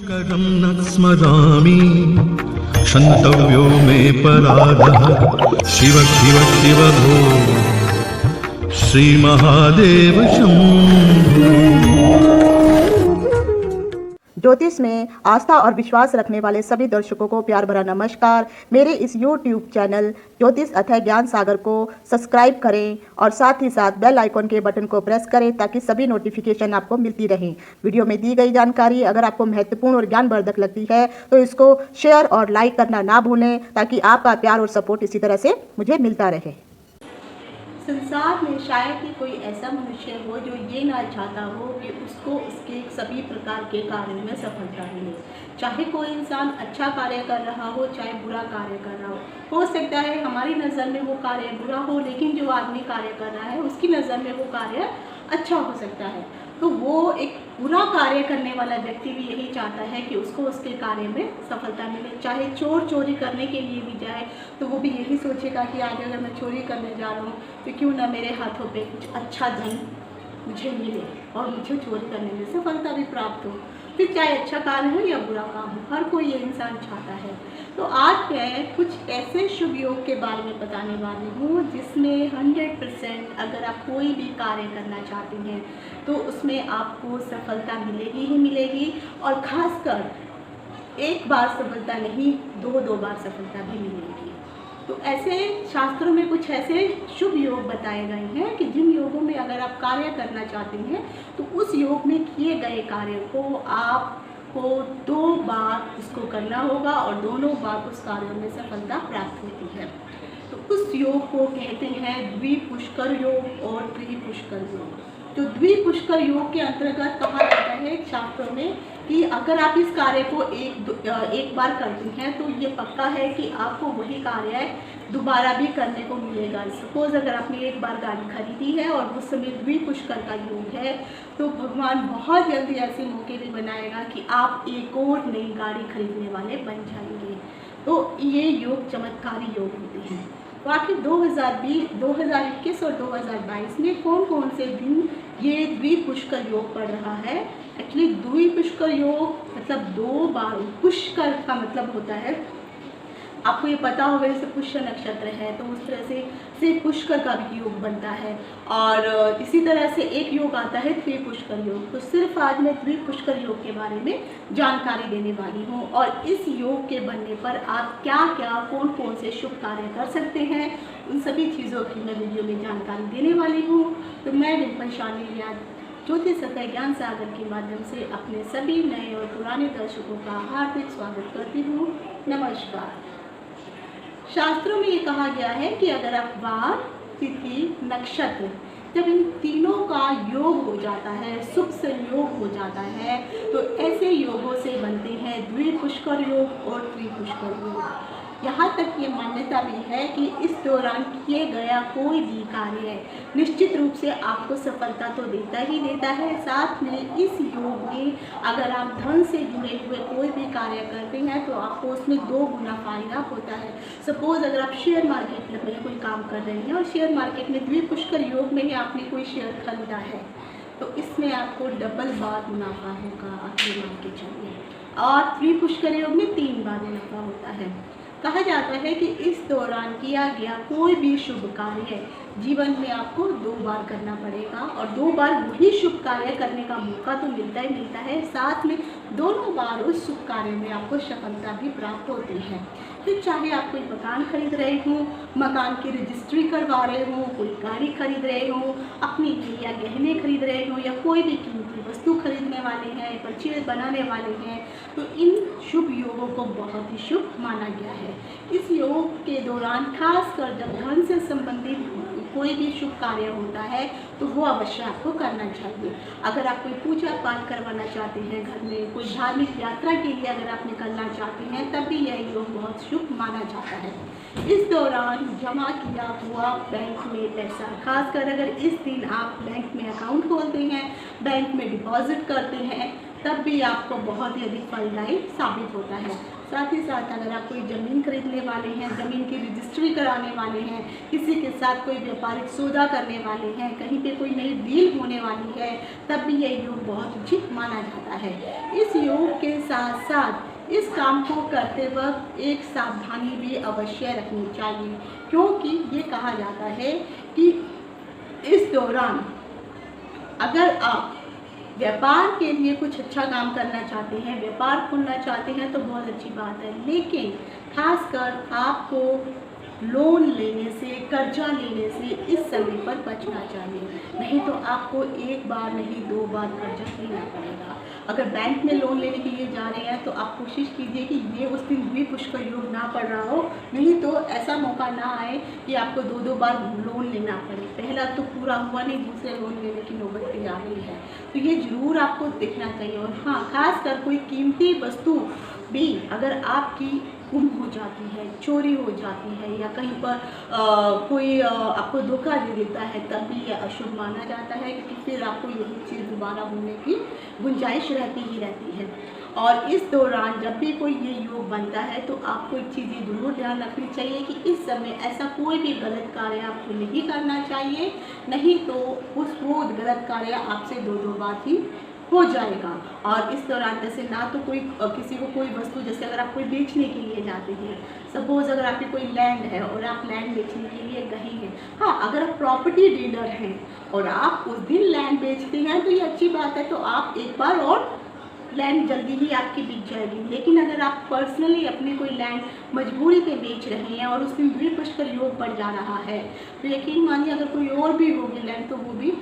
शङ्करं न स्मरामि क्षन्तव्यो मे पराधः शिव शिव शिव भो श्रीमहादेव शम्भो। ज्योतिष में आस्था और विश्वास रखने वाले सभी दर्शकों को प्यार भरा नमस्कार। मेरे इस YouTube चैनल ज्योतिष अथय ज्ञान सागर को सब्सक्राइब करें और साथ ही साथ बेल आइकॉन के बटन को प्रेस करें ताकि सभी नोटिफिकेशन आपको मिलती रहें। वीडियो में दी गई जानकारी अगर आपको महत्वपूर्ण और ज्ञानवर्धक लगती है तो इसको शेयर और लाइक करना ना भूलें ताकि आपका प्यार और सपोर्ट इसी तरह से मुझे मिलता रहे। संसार में शायद ही कोई ऐसा मनुष्य हो जो ये ना चाहता हो कि उसको उसके सभी प्रकार के कार्यों में सफलता मिले। चाहे कोई इंसान अच्छा कार्य कर रहा हो चाहे बुरा कार्य कर रहा हो सकता है हमारी नज़र में वो कार्य बुरा हो लेकिन जो आदमी कार्य कर रहा है उसकी नज़र में वो कार्य अच्छा हो सकता है। तो वो एक बुरा कार्य करने वाला व्यक्ति भी यही चाहता है कि उसको उसके कार्य में सफलता मिले। चाहे चोर चोरी करने के लिए भी जाए तो वो भी यही सोचेगा कि आज अगर मैं चोरी करने जा रहा हूँ तो क्यों ना मेरे हाथों पे कुछ अच्छा धन मुझे मिले और मुझे चोरी करने में सफलता भी प्राप्त हो। फिर चाहे अच्छा काम हो या बुरा काम हो हर कोई ये इंसान चाहता है। तो आज मैं कुछ ऐसे शुभ योग के बारे में बताने वाली हूँ जिसमें 100% अगर आप कोई भी कार्य करना चाहते हैं तो उसमें आपको सफलता मिलेगी ही मिलेगी और ख़ासकर एक बार सफलता नहीं दो बार सफलता भी मिलेगी। तो ऐसे शास्त्रों में कुछ ऐसे शुभ योग बताए गए हैं कि जिन योगों में अगर आप कार्य करना चाहते हैं तो उस योग में किए गए कार्य को आपको 2 बार उसको करना होगा और दोनों बार उस कार्य में सफलता प्राप्त होती है। तो उस योग को कहते हैं द्विपुष्कर योग और त्रिपुष्कर योग। तो द्विपुष्कर योग के अंतर्गत कहा जाता है शास्त्रों में कि अगर आप इस कार्य को एक बार करते हैं तो ये पक्का है कि आपको वही कार्य दोबारा भी करने को मिलेगा। सपोज अगर आपने एक बार गाड़ी खरीदी है और उस समय द्विपुष्कर का योग है तो भगवान बहुत जल्दी ऐसे मौके भी बनाएगा कि आप एक और नई गाड़ी खरीदने वाले बन जाएंगे। तो ये योग चमत्कारी योग होते हैं। तो आखिर 2021 और 2022 में कौन कौन से दिन ये द्विपुष्कर योग पड़ रहा है। एक्चुअली द्विपुष्कर योग मतलब 2 बार, पुष्कर का मतलब होता है आपको ये पता होगा जैसे पुष्य नक्षत्र है तो उस तरह से पुष्कर का भी योग बनता है और इसी तरह से एक योग आता है त्रिपुष्कर योग। तो सिर्फ आज मैं त्रिपुष्कर योग के बारे में जानकारी देने वाली हूँ और इस योग के बनने पर आप क्या क्या कौन कौन से शुभ कार्य कर सकते हैं उन सभी चीज़ों की मैं वीडियो में जानकारी देने वाली हूँ। तो मैं डिम्पल शानी ज्योतिष अथय ज्ञान सागर के माध्यम से अपने सभी नए और पुराने दर्शकों का हार्दिक स्वागत करती हूँ। नमस्कार। शास्त्रों में ये कहा गया है कि अगर आप वार, तिथि, नक्षत्र जब इन तीनों का योग हो जाता है, शुभ संयोग हो जाता है तो ऐसे योगों से बनते हैं द्विपुष्कर योग और त्रिपुष्कर योग। यहाँ तक ये मान्यता भी है कि इस दौरान किए गया कोई भी कार्य निश्चित रूप से आपको सफलता तो देता ही देता है। साथ में इस योग में अगर आप धन से जुड़े हुए कोई भी कार्य करते हैं तो आपको उसमें 2 गुना फायदा होता है। सपोज अगर आप शेयर मार्केट में कोई काम कर रहे हैं और शेयर मार्केट में द्विपुष्कर योग में ही आपने कोई शेयर खरीदा है तो इसमें आपको डबल बार मुनाफा होगा। आप ये मान के चलिए। और त्रिपुष्कर योग में 3 बार मुनाफा होता है। कहा जाता है कि इस दौरान किया गया कोई भी शुभ कार्य जीवन में आपको 2 बार करना पड़ेगा और 2 बार वही शुभ कार्य करने का मौका तो मिलता ही मिलता है। साथ में दोनों बार उस शुभ कार्य में आपको सफलता भी प्राप्त होती है। फिर चाहे आप कोई मकान खरीद रहे हो, मकान की रजिस्ट्री करवा रहे हो, कोई गाड़ी खरीद रहे हो, अपने लिए या गहने खरीद रहे हो या कोई भी कीमती वस्तु खरीदने वाले हैं, परचेज बनाने वाले हैं तो इन शुभ योगों को बहुत ही शुभ माना गया है। इस योग के दौरान खासकर जब धन से संबंधित कोई भी शुभ कार्य होता है तो वो अवश्य आपको करना चाहिए। अगर आप कोई पूजा पाठ करवाना चाहते हैं घर में, कोई धार्मिक यात्रा के लिए अगर आप निकलना चाहते हैं तब भी यह योग बहुत शुभ माना जाता है। इस दौरान जमा किया हुआ बैंक में पैसा, खासकर अगर इस दिन आप बैंक में अकाउंट खोलते हैं, बैंक में डिपॉजिट करते हैं तब भी आपको बहुत ही अधिक फलदायी साबित होता है। साथ ही साथ अगर आप कोई ज़मीन खरीदने वाले हैं, ज़मीन की रजिस्ट्री कराने वाले हैं, किसी के साथ कोई व्यापारिक सौदा करने वाले हैं, कहीं पे कोई नई डील होने वाली है, तब भी यह योग बहुत उचित माना जाता है। इस योग के साथ साथ इस काम को करते वक्त एक सावधानी भी अवश्य रखनी चाहिए, क्योंकि ये कहा जाता है कि इस दौरान अगर आप व्यापार के लिए कुछ अच्छा काम करना चाहते हैं, व्यापार खोलना चाहते हैं तो बहुत अच्छी बात है, लेकिन खासकर आपको लोन लेने से, कर्जा लेने से इस समय पर बचना चाहिए। नहीं तो आपको एक बार नहीं 2 बार कर्जा लेना पड़ेगा। अगर बैंक में लोन लेने के लिए जा रहे हैं तो आप कोशिश कीजिए कि ये उस दिन भी पुष्कर योग ना पड़ रहा हो, नहीं तो ऐसा मौका ना आए कि आपको 2-2 बार लोन लेना पड़े। पहला तो पूरा हुआ नहीं, दूसरे लोन लेने की नौबत भी आ रही है, तो ये ज़रूर आपको देखना चाहिए। और हाँ, खासकर कोई कीमती वस्तु भी अगर आपकी गुम हो जाती है, चोरी हो जाती है या कहीं पर कोई आपको धोखा दे देता है, तब भी यह अशुभ माना जाता है, क्योंकि फिर आपको यही चीज़ दोबारा होने की गुंजाइश रहती ही रहती है। और इस दौरान जब भी कोई ये योग बनता है तो आपको एक चीज़ ज़रूर ध्यान रखनी चाहिए कि इस समय ऐसा कोई भी गलत कार्य आपको नहीं करना चाहिए, नहीं तो वो गलत कार्य आपसे 2-2 बार ही हो जाएगा। और इस दौरान जैसे ना तो कोई किसी को कोई वस्तु, जैसे अगर आप कोई बेचने के लिए जाते हैं, सपोज़ अगर आपकी कोई लैंड है और आप लैंड बेचने के लिए गए हैं, हाँ अगर आप प्रॉपर्टी डीलर हैं और आप उस दिन लैंड बेचते हैं तो ये अच्छी बात है, तो आप एक बार और लैंड जल्दी ही आपकी बिक जाएगी। लेकिन अगर आप पर्सनली अपने कोई लैंड मजबूरी पे बेच रहे हैं और उस दिन भी पुष्कर योग बढ़ जा रहा है, तो यकीन मानिए अगर कोई और भी होगी लैंड तो वो भी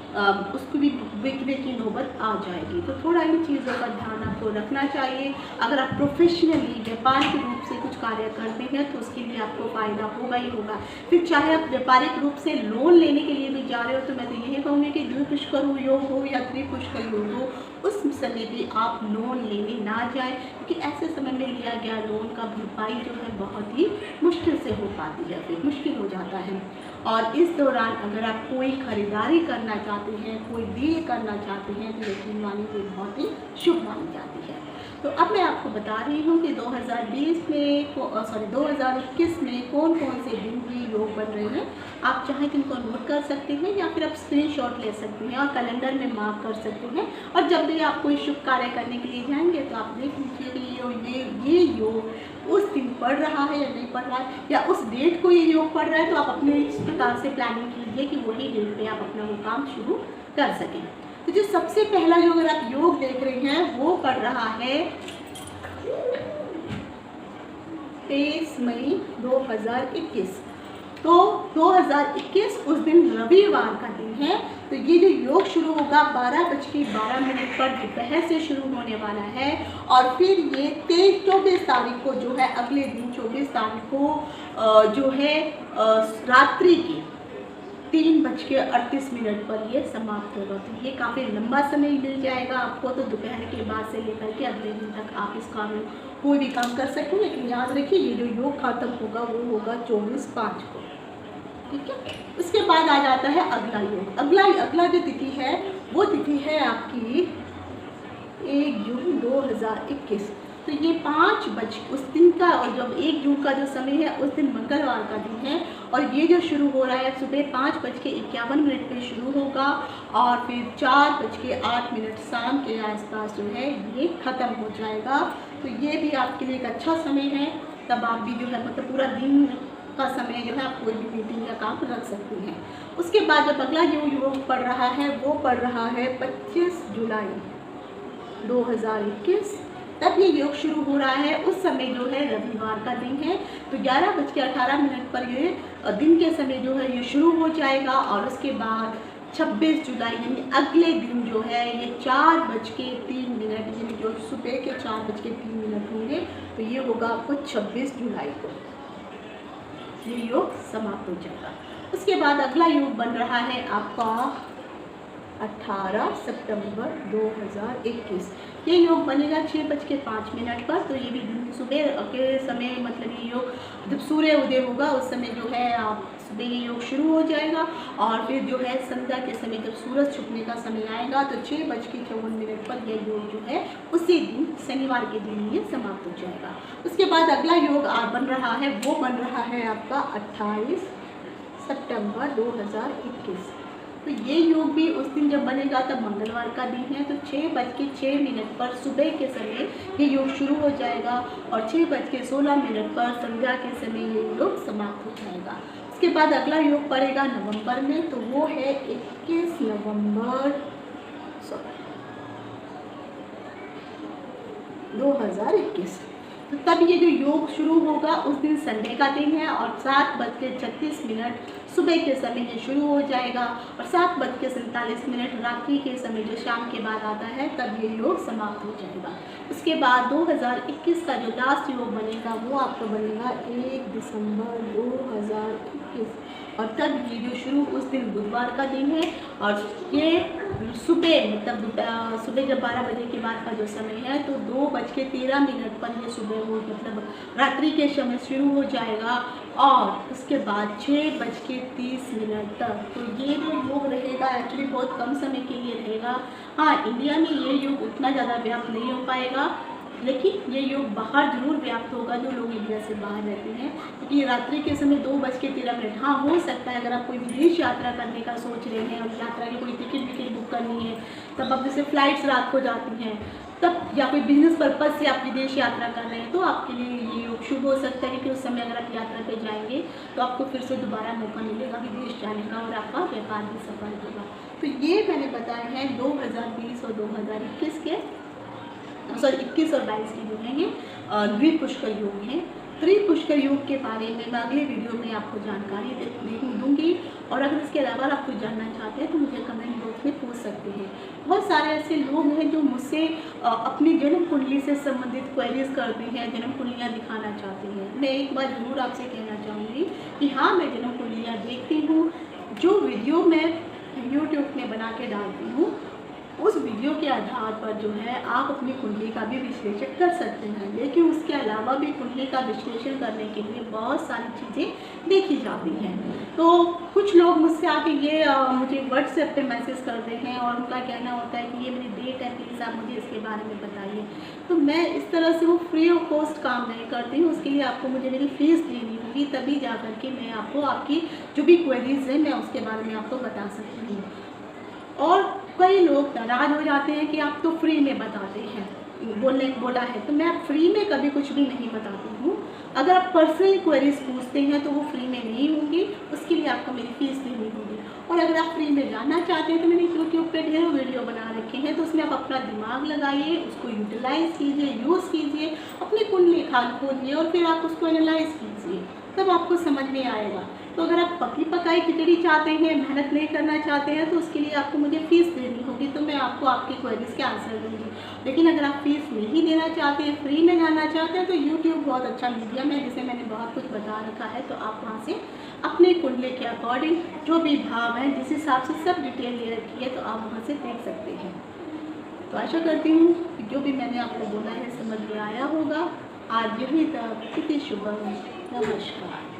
उसको भी बिकने की नौबत आ जाएगी। तो थोड़ा इन चीज़ों का ध्यान आपको रखना चाहिए। अगर आप प्रोफेशनली व्यापार के रूप से कुछ कार्य करते हैं तो उसके लिए आपको फ़ायदा होगा ही होगा। फिर चाहे आप व्यापारिक रूप से लोन लेने के लिए भी जा रहे हो तो मैं तो यही कहूँगी कि द्विपुष्कर योग हो या त्रिपुष्कर योग हो, उस समय भी आप लोन लेने ना जाएं, क्योंकि ऐसे समय में लिया गया लोन का भरपाई जो है बहुत ही मुश्किल से हो पाती है, फिर मुश्किल हो जाता है। और इस दौरान अगर आप कोई ख़रीदारी करना चाहते हैं, कोई डील करना चाहते हैं तो यकीन मानिए बहुत ही शुभ मानी जाती है। तो अब मैं आपको बता रही हूँ कि 2021 में कौन कौन से दिन भी योग बन रहे हैं। आप चाहें तो इनको नोट कर सकते हैं या फिर आप स्क्रीनशॉट ले सकते हैं और कैलेंडर में मार्क कर सकते हैं। और जब भी आप कोई शुभ कार्य करने के लिए जाएंगे तो आप देख लीजिए कि ये योग उस दिन पढ़ रहा है या नहीं पढ़ रहा है, या उस डेट को ये योग पढ़ रहा है, तो आप अपने इस प्रकार से प्लानिंग कीजिए कि वही डेट पे आप अपना वो काम शुरू कर सकें। तो जो सबसे पहला जो अगर आप योग देख रहे हैं वो पढ़ रहा है 23 मई 2021। तो 2021 उस दिन रविवार का दिन है। तो ये जो योग शुरू होगा 12:12 पर दोपहर से शुरू होने वाला है और फिर ये 24 तारीख को जो है अगले दिन 24 तारीख को जो है रात्रि की 3:38 पर ये समाप्त होगा। तो ये काफ़ी लंबा समय मिल जाएगा आपको। तो दोपहर के बाद से लेकर के अगले दिन तक आप इस काम में कोई भी काम कर सकते हैं, लेकिन याद रखिए ये जो योग खत्म होगा वो होगा 24/5 को, ठीक है। उसके बाद आ जाता है अगला योग। अगला जो तिथि है वो तिथि है आपकी 1 जून 2021। तो ये 5 उस दिन का, और जब 1 जून का जो समय है उस दिन मंगलवार का दिन है और ये जो शुरू हो रहा है सुबह 5:51 पे शुरू होगा और फिर 4:08 शाम के आसपास जो है ये ख़त्म हो जाएगा। तो ये भी आपके लिए एक अच्छा समय है। तब आप भी जो है मतलब पूरा दिन का समय जो है आप कोई भी मीटिंग या काम रख सकते हैं। उसके बाद जब अगला जो योग पड़ रहा है वो पड़ रहा है 25 जुलाई 2021। तब ये योग शुरू हो रहा है। उस समय जो है रविवार का दिन है। तो 11:18 पर ये दिन के समय जो है ये शुरू हो जाएगा और उसके बाद 26 जुलाई यानी अगले दिन जो है ये 4:03 यानी जो सुबह के 4:03 होंगे। तो ये होगा आपको 26 जुलाई को ये योग समाप्त हो जाएगा। उसके बाद अगला योग बन रहा है आपका 18 सितंबर 2021। ये योग बनेगा 6:05 पर। तो ये भी दिन सुबह के समय मतलब ये योग जब सूर्य उदय होगा उस समय जो है आप सुबह ये योग शुरू हो जाएगा और फिर जो है संध्या के समय जब सूरज छुपने का समय आएगा तो 6:54 पर यह योग जो है उसी दिन शनिवार के दिन ये समाप्त हो जाएगा। उसके बाद अगला योग बन रहा है, वो बन रहा है आपका 28 सितंबर 2021। तो ये योग भी उस दिन जब बनेगा तब मंगलवार का दिन है, तो 6:06 पर सुबह के समय ये योग शुरू हो जाएगा और 6:16 पर संध्या के समय ये योग समाप्त हो जाएगा। उसके बाद अगला योग पड़ेगा नवंबर में, तो वो है 21 नवंबर 2021। तो तब ये जो योग शुरू होगा उस दिन संडे का दिन है और 7:36 सुबह के समय ये शुरू हो जाएगा और 7:47 रात्रि के समय जो शाम के बाद आता है तब ये योग समाप्त हो जाएगा। उसके बाद 2021 का जो लास्ट योग बनेगा वो आपको बनेगा 1 दिसंबर 2021 और तब ये जो शुरू उस दिन बुधवार का दिन है और ये सुबह मतलब सुबह जब 12 बजे के बाद का जो समय है तो 2:13 पर ये सुबह हो मतलब रात्रि के समय शुरू हो जाएगा और उसके बाद 6:30 तक। तो ये जो योग रहेगा एक्चुअली बहुत कम समय के लिए रहेगा। हाँ, इंडिया में ये योग उतना ज़्यादा व्याप्त नहीं हो पाएगा, लेकिन ये योग बाहर जरूर व्याप्त होगा जो लोग इंडिया से बाहर रहते हैं, क्योंकि ये रात्रि के समय 2:13। हाँ, हो सकता है अगर आप कोई विदेश यात्रा करने का सोच रहे हैं और यात्रा की कोई टिकट बुक करनी है तब अब जैसे फ़्लाइट्स रात को जाती हैं तब या कोई बिजनेस पर्पज़ से आप विदेश यात्रा कर रहे हैं तो आपके लिए ये योग शुभ हो सकता है कि उस समय अगर आप यात्रा पे जाएंगे तो आपको फिर से दोबारा मौका मिलेगा विदेश जाने का और आपका व्यापार भी सफल होगा। तो ये मैंने बताया है 2020 और 2021 के 21 और 22 के जो हैं ये द्विपुष्कर योग हैं। त्रिपुष्कर योग के बारे में मैं अगले वीडियो में आपको जानकारी दूंगी और अगर इसके अलावा आप कुछ जानना चाहते हैं तो मुझे कमेंट बॉक्स में पूछ सकते हैं। बहुत सारे ऐसे लोग हैं जो मुझसे अपनी जन्म कुंडली से संबंधित क्वेरीज करते हैं, जन्म कुंडलियाँ दिखाना चाहते हैं। मैं एक बार जरूर आपसे कहना चाहूँगी कि हाँ, मैं जन्म कुंडलियाँ देखती हूँ। जो वीडियो मैं यूट्यूब में बना के डालती हूँ उस वीडियो के आधार पर जो है आप अपनी कुंडली का भी विश्लेषण कर सकते हैं, लेकिन उसके अलावा भी कुंडली का विश्लेषण करने के लिए बहुत सारी चीज़ें देखी जाती हैं। तो कुछ लोग मुझसे आके ये मुझे व्हाट्सएप पे मैसेज करते हैं और उनका कहना होता है कि ये मेरी डेट है, प्लीज़ आप मुझे इसके बारे में बताइए। तो मैं इस तरह से वो फ्री ऑफ कॉस्ट काम नहीं करती हूँ, उसके लिए आपको मुझे मेरी फ़ीस देनी होगी, तभी जा कर के मैं आपको आपकी जो भी क्वेरीज है मैं उसके बारे में आपको बता सकती हूँ। और कई लोग नाराज़ हो जाते हैं कि आप तो फ्री में बताते हैं, बोला है, तो मैं फ्री में कभी कुछ भी नहीं बताती हूँ। अगर आप पर्सनल क्वेरीज पूछते हैं तो वो फ्री में नहीं होंगी, उसके लिए आपको मेरी फ़ीस देनी होगी। और अगर आप फ्री में जानना चाहते हैं तो मैंने यूट्यूब पे ढेरों वीडियो बना रखे हैं, तो उसमें आप अपना दिमाग लगाइए, उसको यूटिलाइज़ कीजिए, यूज़ कीजिए, अपनी कुंडली खोलिए और फिर आप उसको एनालाइज कीजिए, तब आपको समझ में आएगा। तो अगर आप पकी पकाई खिचड़ी चाहते हैं, मेहनत नहीं करना चाहते हैं, तो उसके लिए आपको मुझे फ़ीस देनी होगी, तो मैं आपको आपकी क्वेरीज के आंसर दूँगी। लेकिन अगर आप फीस नहीं देना चाहते हैं, फ्री में जानना चाहते हैं, तो यूट्यूब बहुत अच्छा मीडियम है जिसे मैंने बहुत कुछ बता रखा है। तो आप वहाँ से अपने कुंडली के अकॉर्डिंग जो भी भाव हैं, जिस हिसाब से सब डिटेल ले रखी है, तो आप वहाँ से देख सकते हैं। तो आशा करती हूँ कि जो भी मैंने आपको बोला है समझ में आया होगा। आज यही तक, इति शुभम, नमस्कार।